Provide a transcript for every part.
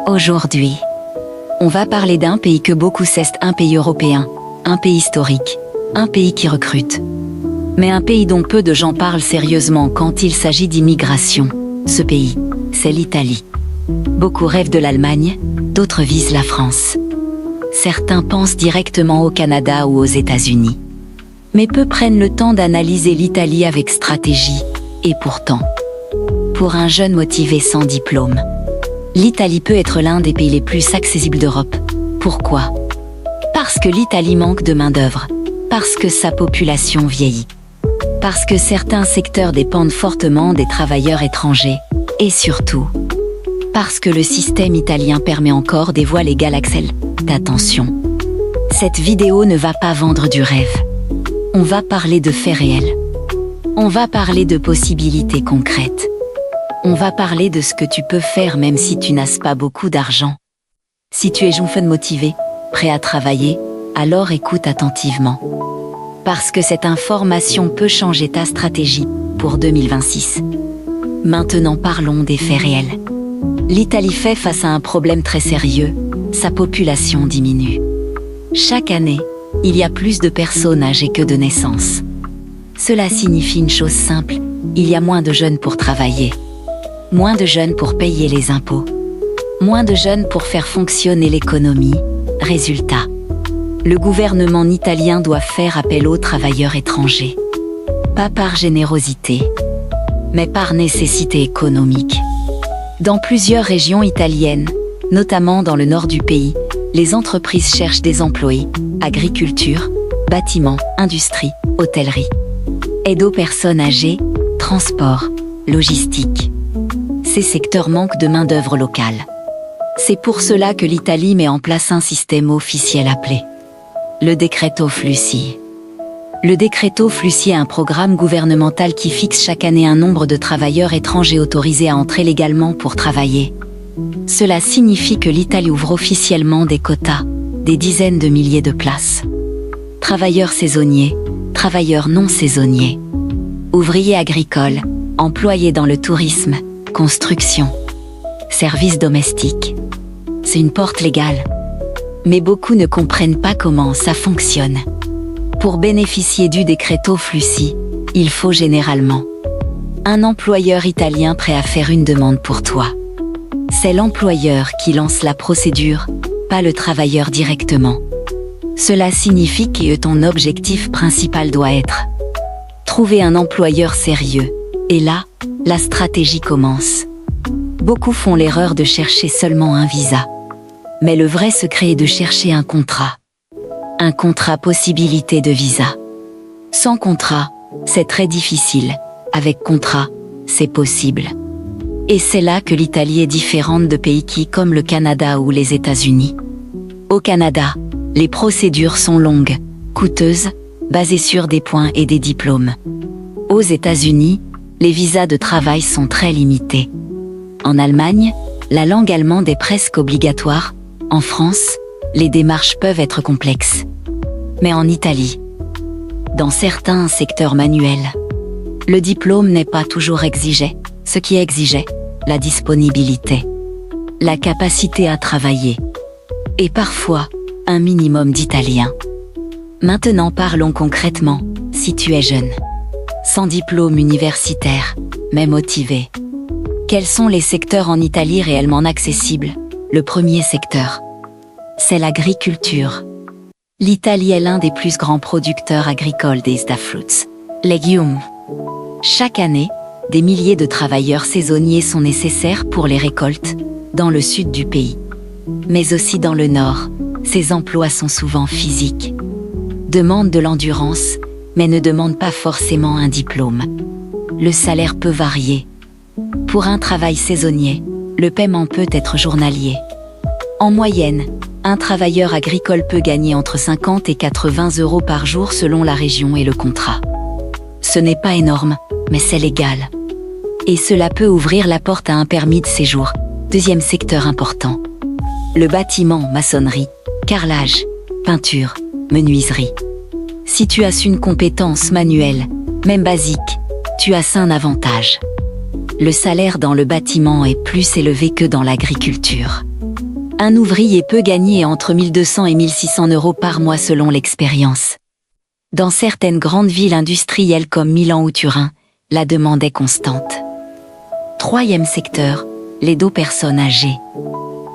Aujourd'hui, on va parler d'un pays que beaucoup cessent, un pays européen, un pays historique, un pays qui recrute. Mais un pays dont peu de gens parlent sérieusement quand il s'agit d'immigration. Ce pays, c'est l'Italie. Beaucoup rêvent de l'Allemagne, d'autres visent la France. Certains pensent directement au Canada ou aux États-Unis. Mais peu prennent le temps d'analyser l'Italie avec stratégie. Et pourtant, pour un jeune motivé sans diplôme, l'Italie peut être l'un des pays les plus accessibles d'Europe. Pourquoi? Parce que l'Italie manque de main-d'œuvre, parce que sa population vieillit, parce que certains secteurs dépendent fortement des travailleurs étrangers, et surtout, parce que le système italien permet encore des voies légales accès. Attention, cette vidéo ne va pas vendre du rêve. On va parler de faits réels. On va parler de possibilités concrètes. On va parler de ce que tu peux faire même si tu n'as pas beaucoup d'argent. Si tu es jeune motivé, prêt à travailler, alors écoute attentivement. Parce que cette information peut changer ta stratégie pour 2026. Maintenant parlons des faits réels. L'Italie fait face à un problème très sérieux, sa population diminue. Chaque année, il y a plus de personnes âgées que de naissances. Cela signifie une chose simple, il y a moins de jeunes pour travailler. Moins de jeunes pour payer les impôts. Moins de jeunes pour faire fonctionner l'économie. Résultat, le gouvernement italien doit faire appel aux travailleurs étrangers. Pas par générosité, mais par nécessité économique. Dans plusieurs régions italiennes, notamment dans le nord du pays, les entreprises cherchent des employés, agriculture, bâtiments, industrie, hôtellerie. Aide aux personnes âgées, transport, logistique. Ces secteurs manquent de main-d'œuvre locale. C'est pour cela que l'Italie met en place un système officiel appelé le Decreto Flussi. Le Decreto Flussi est un programme gouvernemental qui fixe chaque année un nombre de travailleurs étrangers autorisés à entrer légalement pour travailler. Cela signifie que l'Italie ouvre officiellement des quotas, des dizaines de milliers de places. Travailleurs saisonniers, travailleurs non saisonniers, ouvriers agricoles, employés dans le tourisme, construction, services domestiques. C'est une porte légale. Mais beaucoup ne comprennent pas comment ça fonctionne. Pour bénéficier du Decreto Flussi, il faut généralement un employeur italien prêt à faire une demande pour toi. C'est l'employeur qui lance la procédure, pas le travailleur directement. Cela signifie que ton objectif principal doit être trouver un employeur sérieux. Et là, la stratégie commence. Beaucoup font l'erreur de chercher seulement un visa. Mais le vrai secret est de chercher un contrat. Un contrat possibilité de visa. Sans contrat, c'est très difficile. Avec contrat, c'est possible. Et c'est là que l'Italie est différente de pays comme le Canada ou les États-Unis. Au Canada, les procédures sont longues, coûteuses, basées sur des points et des diplômes. Aux États-Unis, les visas de travail sont très limités. En Allemagne, la langue allemande est presque obligatoire. En France, les démarches peuvent être complexes. Mais en Italie, dans certains secteurs manuels, le diplôme n'est pas toujours exigé, ce qui exigeait la disponibilité, la capacité à travailler, et parfois, un minimum d'italien. Maintenant parlons concrètement, si tu es jeune, sans diplôme universitaire, mais motivé. Quels sont les secteurs en Italie réellement accessibles? Le premier secteur, c'est l'agriculture. L'Italie est l'un des plus grands producteurs agricoles des fruits, légumes. Chaque année, des milliers de travailleurs saisonniers sont nécessaires pour les récoltes, dans le sud du pays. Mais aussi dans le nord, ces emplois sont souvent physiques. Demandent de l'endurance, mais ne demandent pas forcément un diplôme. Le salaire peut varier. Pour un travail saisonnier, le paiement peut être journalier. En moyenne, un travailleur agricole peut gagner entre 50 et 80 € par jour selon la région et le contrat. Ce n'est pas énorme, mais c'est légal. Et cela peut ouvrir la porte à un permis de séjour. Deuxième secteur important. Le bâtiment, maçonnerie, carrelage, peinture, menuiserie. Si tu as une compétence manuelle, même basique, tu as un avantage. Le salaire dans le bâtiment est plus élevé que dans l'agriculture. Un ouvrier peut gagner entre 1200 et 1600 € par mois selon l'expérience. Dans certaines grandes villes industrielles comme Milan ou Turin, la demande est constante. Troisième secteur, l'aide aux personnes âgées.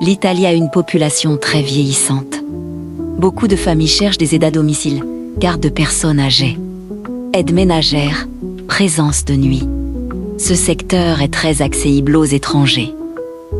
L'Italie a une population très vieillissante. Beaucoup de familles cherchent des aides à domicile, garde de personnes âgées. Aide ménagère, présence de nuit. Ce secteur est très accessible aux étrangers.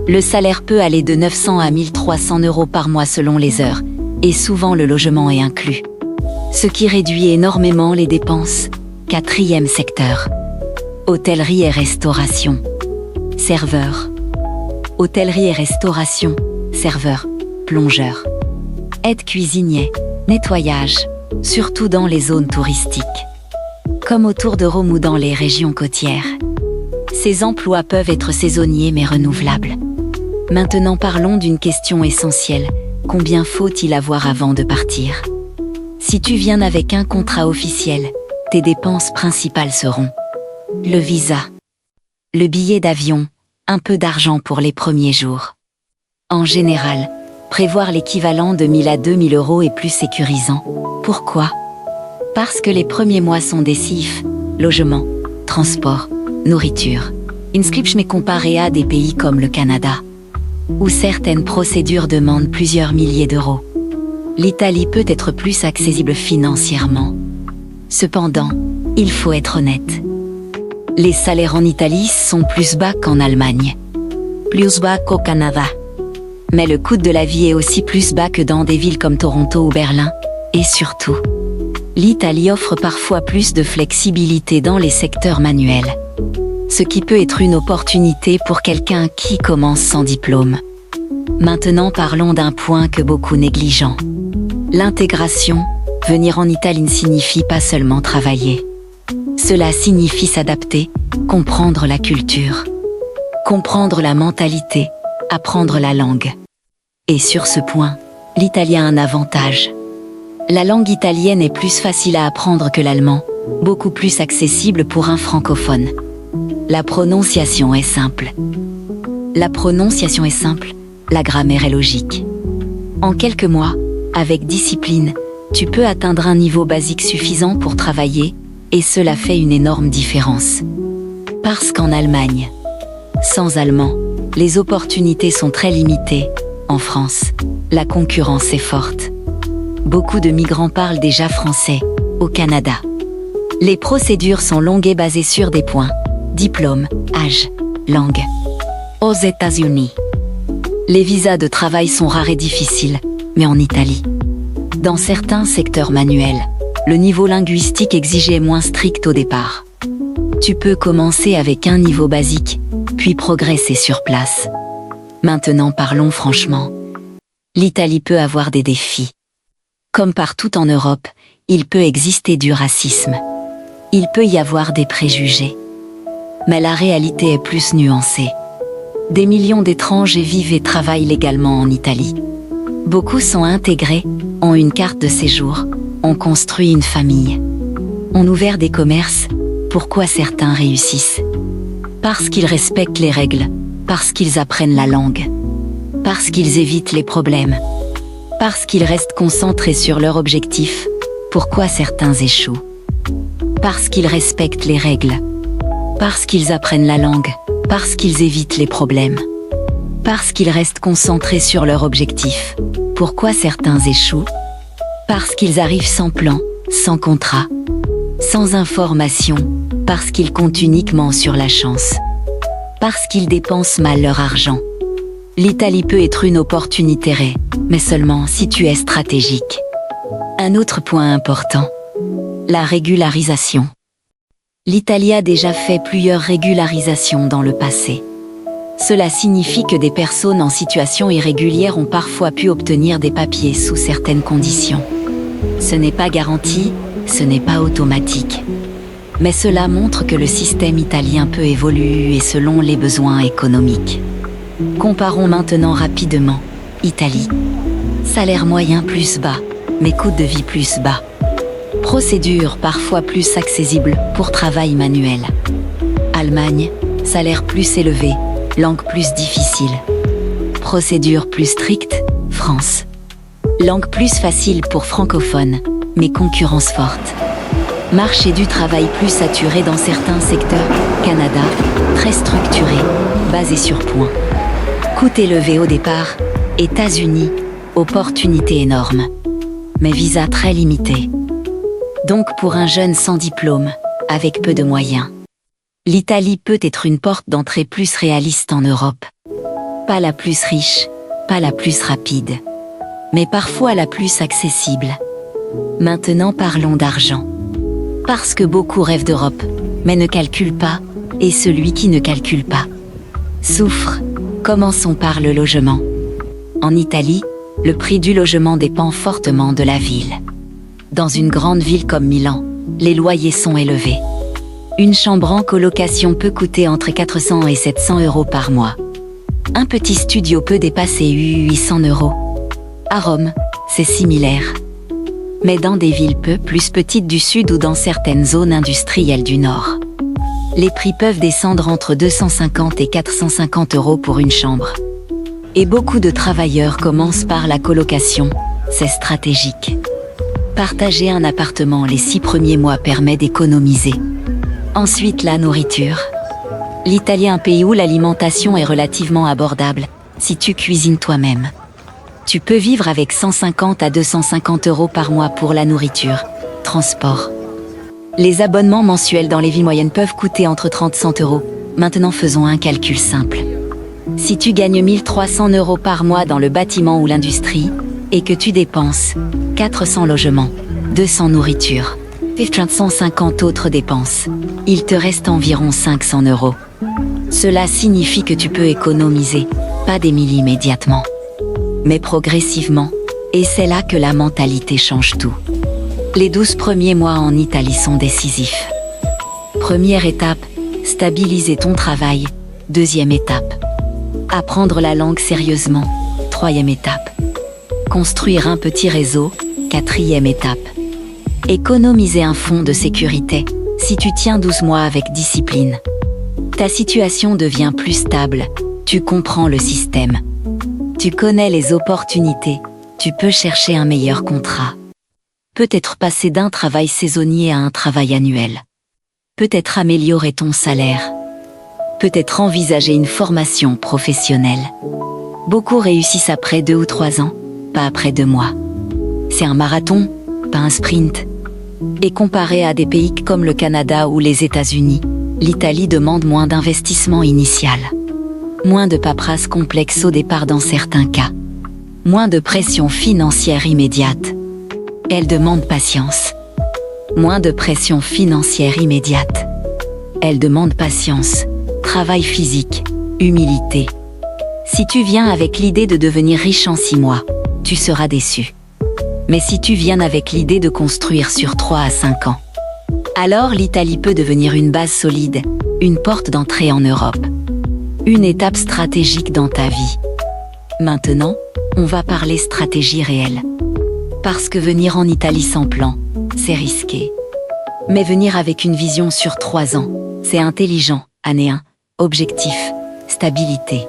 Le salaire peut aller de 900 à 1300 € par mois selon les heures, et souvent le logement est inclus. Ce qui réduit énormément les dépenses. Quatrième secteur. Hôtellerie et restauration. Serveur. Hôtellerie et restauration. Serveur. Plongeur. Aide cuisinier. Nettoyage. Surtout dans les zones touristiques. Comme autour de Rome ou dans les régions côtières. Ces emplois peuvent être saisonniers mais renouvelables. Maintenant parlons d'une question essentielle. Combien faut-il avoir avant de partir ? Si tu viens avec un contrat officiel, tes dépenses principales seront le visa, le billet d'avion, un peu d'argent pour les premiers jours. En général, prévoir l'équivalent de 1000 à 2000 € est plus sécurisant. Pourquoi ? Parce que les premiers mois sont décisifs, logement, transport, nourriture. Inscription est comparé à des pays comme le Canada, où certaines procédures demandent plusieurs milliers d'euros. L'Italie peut être plus accessible financièrement. Cependant, il faut être honnête. Les salaires en Italie sont plus bas qu'en Allemagne. Plus bas qu'au Canada. Mais le coût de la vie est aussi plus bas que dans des villes comme Toronto ou Berlin. Et surtout, l'Italie offre parfois plus de flexibilité dans les secteurs manuels. Ce qui peut être une opportunité pour quelqu'un qui commence sans diplôme. Maintenant parlons d'un point que beaucoup négligent. L'intégration. Venir en Italie ne signifie pas seulement travailler. Cela signifie s'adapter, comprendre la culture, comprendre la mentalité, apprendre la langue. Et sur ce point, l'italien a un avantage. La langue italienne est plus facile à apprendre que l'allemand, beaucoup plus accessible pour un francophone. La prononciation est simple. La grammaire est logique. En quelques mois, avec discipline, tu peux atteindre un niveau basique suffisant pour travailler, et cela fait une énorme différence. Parce qu'en Allemagne, sans allemand, les opportunités sont très limitées. En France, la concurrence est forte. Beaucoup de migrants parlent déjà français, au Canada. Les procédures sont longues et basées sur des points, diplôme, âge, langue. Aux États-Unis, les visas de travail sont rares et difficiles, mais en Italie, dans certains secteurs manuels, le niveau linguistique exigé est moins strict au départ. Tu peux commencer avec un niveau basique, puis progresser sur place. Maintenant parlons franchement. L'Italie peut avoir des défis. Comme partout en Europe, il peut exister du racisme. Il peut y avoir des préjugés. Mais la réalité est plus nuancée. Des millions d'étrangers vivent et travaillent légalement en Italie. Beaucoup sont intégrés, ont une carte de séjour, ont construit une famille, ont ouvert des commerces. Pourquoi certains réussissent? Parce qu'ils respectent les règles, parce qu'ils apprennent la langue, parce qu'ils évitent les problèmes, parce qu'ils restent concentrés sur leur objectif. Pourquoi certains échouent? Parce qu'ils respectent les règles, parce qu'ils apprennent la langue, parce qu'ils évitent les problèmes, parce qu'ils restent concentrés sur leur objectif. Pourquoi certains échouent? Parce qu'ils arrivent sans plan, sans contrat, sans information, parce qu'ils comptent uniquement sur la chance, parce qu'ils dépensent mal leur argent. L'Italie peut être une opportunité, mais seulement si tu es stratégique. Un autre point important, la régularisation. L'Italie a déjà fait plusieurs régularisations dans le passé. Cela signifie que des personnes en situation irrégulière ont parfois pu obtenir des papiers sous certaines conditions. Ce n'est pas garanti, ce n'est pas automatique. Mais cela montre que le système italien peut évoluer selon les besoins économiques. Comparons maintenant rapidement. Italie. Salaire moyen plus bas, mais coût de vie plus bas. Procédure parfois plus accessible pour travail manuel. Allemagne. Salaire plus élevé, langue plus difficile. Procédure plus stricte, France. Langue plus facile pour francophones, mais concurrence forte. Marché du travail plus saturé dans certains secteurs, Canada, très structuré, basé sur points. Coût élevé au départ, États-Unis, opportunité énorme. Mais visa très limité. Donc pour un jeune sans diplôme, avec peu de moyens. L'Italie peut être une porte d'entrée plus réaliste en Europe. Pas la plus riche, pas la plus rapide, mais parfois la plus accessible. Maintenant parlons d'argent. Parce que beaucoup rêvent d'Europe, mais ne calculent pas, et celui qui ne calcule pas souffre. Commençons par le logement. En Italie, le prix du logement dépend fortement de la ville. Dans une grande ville comme Milan, les loyers sont élevés. Une chambre en colocation peut coûter entre 400 et 700 euros par mois. Un petit studio peut dépasser 800 euros. À Rome, c'est similaire. Mais dans des villes peu plus petites du sud ou dans certaines zones industrielles du nord, les prix peuvent descendre entre 250 et 450 euros pour une chambre. Et beaucoup de travailleurs commencent par la colocation, c'est stratégique. Partager un appartement les 6 premiers mois permet d'économiser. Ensuite la nourriture. L'Italie est un pays où l'alimentation est relativement abordable, si tu cuisines toi-même. Tu peux vivre avec 150 à 250 euros par mois pour la nourriture, transport. Les abonnements mensuels dans les villes moyennes peuvent coûter entre 30 et 100 euros. Maintenant faisons un calcul simple. Si tu gagnes 1300 euros par mois dans le bâtiment ou l'industrie, et que tu dépenses 400 logements, 200 nourriture, 150 autres dépenses, il te reste environ 500 euros. Cela signifie que tu peux économiser, pas des milliers immédiatement, mais progressivement, et c'est là que la mentalité change tout. Les 12 premiers mois en Italie sont décisifs. Première étape, stabiliser ton travail. Deuxième étape, apprendre la langue sérieusement. Troisième étape, construire un petit réseau. Quatrième étape, économiser un fonds de sécurité. Si tu tiens 12 mois avec discipline, ta situation devient plus stable. Tu comprends le système. Tu connais les opportunités, tu peux chercher un meilleur contrat. Peut-être passer d'un travail saisonnier à un travail annuel. Peut-être améliorer ton salaire. Peut-être envisager une formation professionnelle. Beaucoup réussissent après 2 ou 3 ans, pas après 2 mois. C'est un marathon, pas un sprint. Et comparé à des pays comme le Canada ou les États-Unis, l'Italie demande moins d'investissement initial. Moins de paperasse complexe au départ dans certains cas. Moins de pression financière immédiate. Elle demande patience. Moins de pression financière immédiate. Elle demande patience, travail physique, humilité. Si tu viens avec l'idée de devenir riche en 6 mois, tu seras déçu. Mais si tu viens avec l'idée de construire sur 3 à 5 ans, alors l'Italie peut devenir une base solide, une porte d'entrée en Europe. Une étape stratégique dans ta vie. Maintenant, on va parler stratégie réelle. Parce que venir en Italie sans plan, c'est risqué. Mais venir avec une vision sur 3 ans, c'est intelligent. Année 1, objectif, stabilité.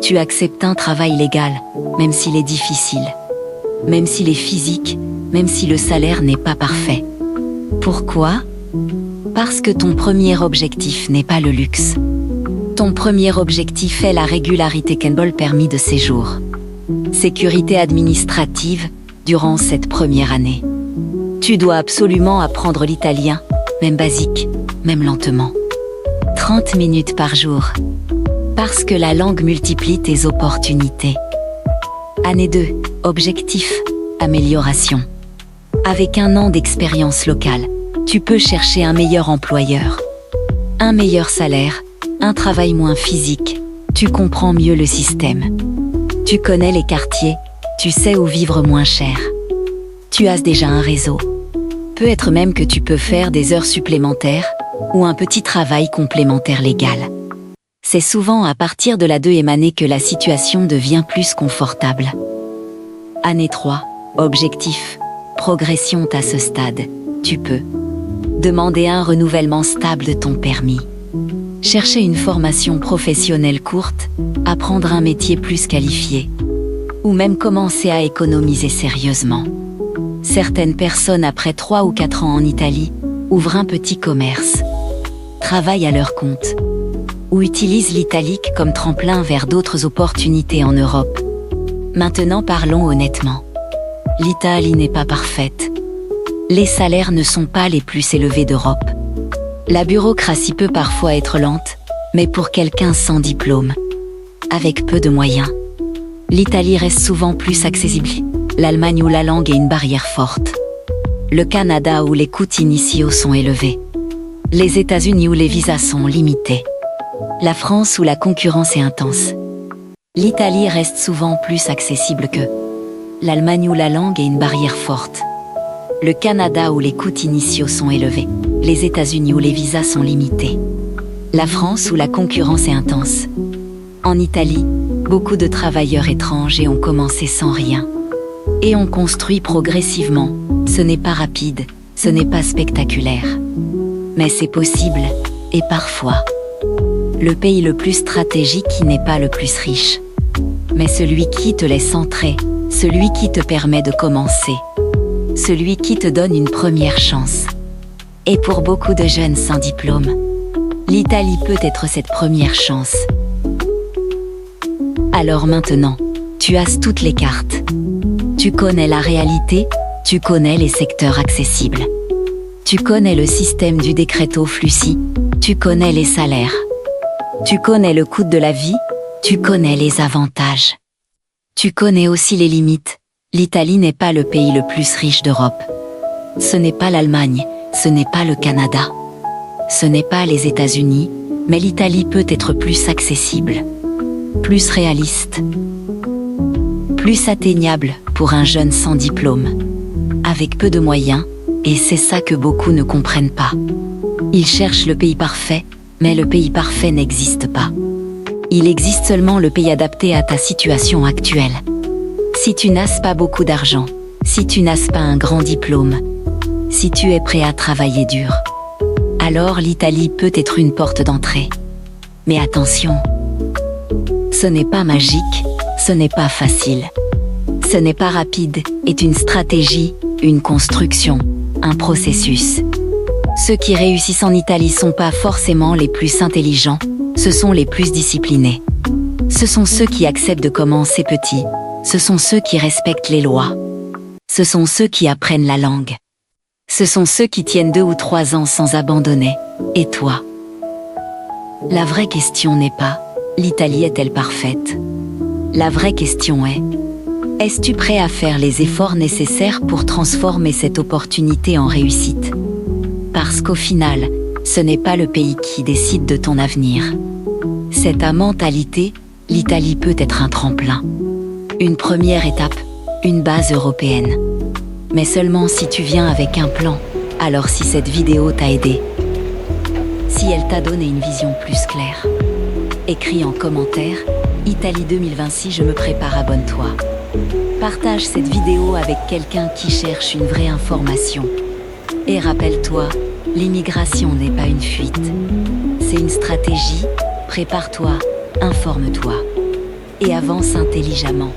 Tu acceptes un travail légal, même s'il est difficile. Même s'il est physique, même si le salaire n'est pas parfait. Pourquoi? Parce que ton premier objectif n'est pas le luxe. Ton premier objectif est la régularité Kenball permis de séjour. Sécurité administrative, durant cette première année. Tu dois absolument apprendre l'italien, même basique, même lentement. 30 minutes par jour. Parce que la langue multiplie tes opportunités. Année 2, objectif, amélioration. Avec 1 an d'expérience locale, tu peux chercher un meilleur employeur. Un meilleur salaire, un travail moins physique, tu comprends mieux le système. Tu connais les quartiers, tu sais où vivre moins cher. Tu as déjà un réseau. Peut-être même que tu peux faire des heures supplémentaires, ou un petit travail complémentaire légal. C'est souvent à partir de la 2e année que la situation devient plus confortable. Année 3, objectif, progression à ce stade, tu peux demander un renouvellement stable de ton permis. chercher une formation professionnelle courte, apprendre un métier plus qualifié, ou même commencer à économiser sérieusement. Certaines personnes après 3 ou 4 ans en Italie, ouvrent un petit commerce, travaillent à leur compte, ou utilisent l'italique comme tremplin vers d'autres opportunités en Europe. Maintenant parlons honnêtement. L'Italie n'est pas parfaite. Les salaires ne sont pas les plus élevés d'Europe. La bureaucratie peut parfois être lente, mais pour quelqu'un sans diplôme, avec peu de moyens, l'Italie reste souvent plus accessible. L'Allemagne où la langue est une barrière forte. Le Canada où les coûts initiaux sont élevés. Les États-Unis où les visas sont limités. La France où la concurrence est intense. L'Italie reste souvent plus accessible que l'Allemagne où la langue est une barrière forte. Le Canada où les coûts initiaux sont élevés. Les États-Unis où les visas sont limités. La France où la concurrence est intense. En Italie, beaucoup de travailleurs étrangers ont commencé sans rien. Et ont construit progressivement. Ce n'est pas rapide, ce n'est pas spectaculaire. Mais c'est possible, et parfois. Le pays le plus stratégique qui n'est pas le plus riche. Mais celui qui te laisse entrer, celui qui te permet de commencer. Celui qui te donne une première chance. Et pour beaucoup de jeunes sans diplôme, l'Italie peut être cette première chance. Alors maintenant, tu as toutes les cartes. Tu connais la réalité, tu connais les secteurs accessibles. Tu connais le système du Decreto Flussi, tu connais les salaires. Tu connais le coût de la vie, tu connais les avantages. Tu connais aussi les limites. L'Italie n'est pas le pays le plus riche d'Europe. Ce n'est pas l'Allemagne, ce n'est pas le Canada. Ce n'est pas les États-Unis, mais l'Italie peut être plus accessible, plus réaliste, plus atteignable pour un jeune sans diplôme, avec peu de moyens, et c'est ça que beaucoup ne comprennent pas. Ils cherchent le pays parfait, mais le pays parfait n'existe pas. Il existe seulement le pays adapté à ta situation actuelle. Si tu n'as pas beaucoup d'argent, si tu n'as pas un grand diplôme, si tu es prêt à travailler dur, alors l'Italie peut être une porte d'entrée. Mais attention, ce n'est pas magique, ce n'est pas facile. Ce n'est pas rapide, est une stratégie, une construction, un processus. Ceux qui réussissent en Italie sont pas forcément les plus intelligents, ce sont les plus disciplinés. Ce sont ceux qui acceptent de commencer petit, ce sont ceux qui respectent les lois. Ce sont ceux qui apprennent la langue. Ce sont ceux qui tiennent 2 ou 3 ans sans abandonner. Et toi? La vraie question n'est pas « l'Italie est-elle parfaite ?» La vraie question est « es-tu prêt à faire les efforts nécessaires pour transformer cette opportunité en réussite ?» Parce qu'au final, ce n'est pas le pays qui décide de ton avenir. C'est ta mentalité, l'Italie peut être un tremplin. Une première étape, une base européenne. Mais seulement si tu viens avec un plan, alors si cette vidéo t'a aidé. Si elle t'a donné une vision plus claire. Écris en commentaire, Italie 2026 je me prépare, abonne-toi. Partage cette vidéo avec quelqu'un qui cherche une vraie information. Et rappelle-toi, l'immigration n'est pas une fuite. C'est une stratégie, prépare-toi, informe-toi. Et avance intelligemment.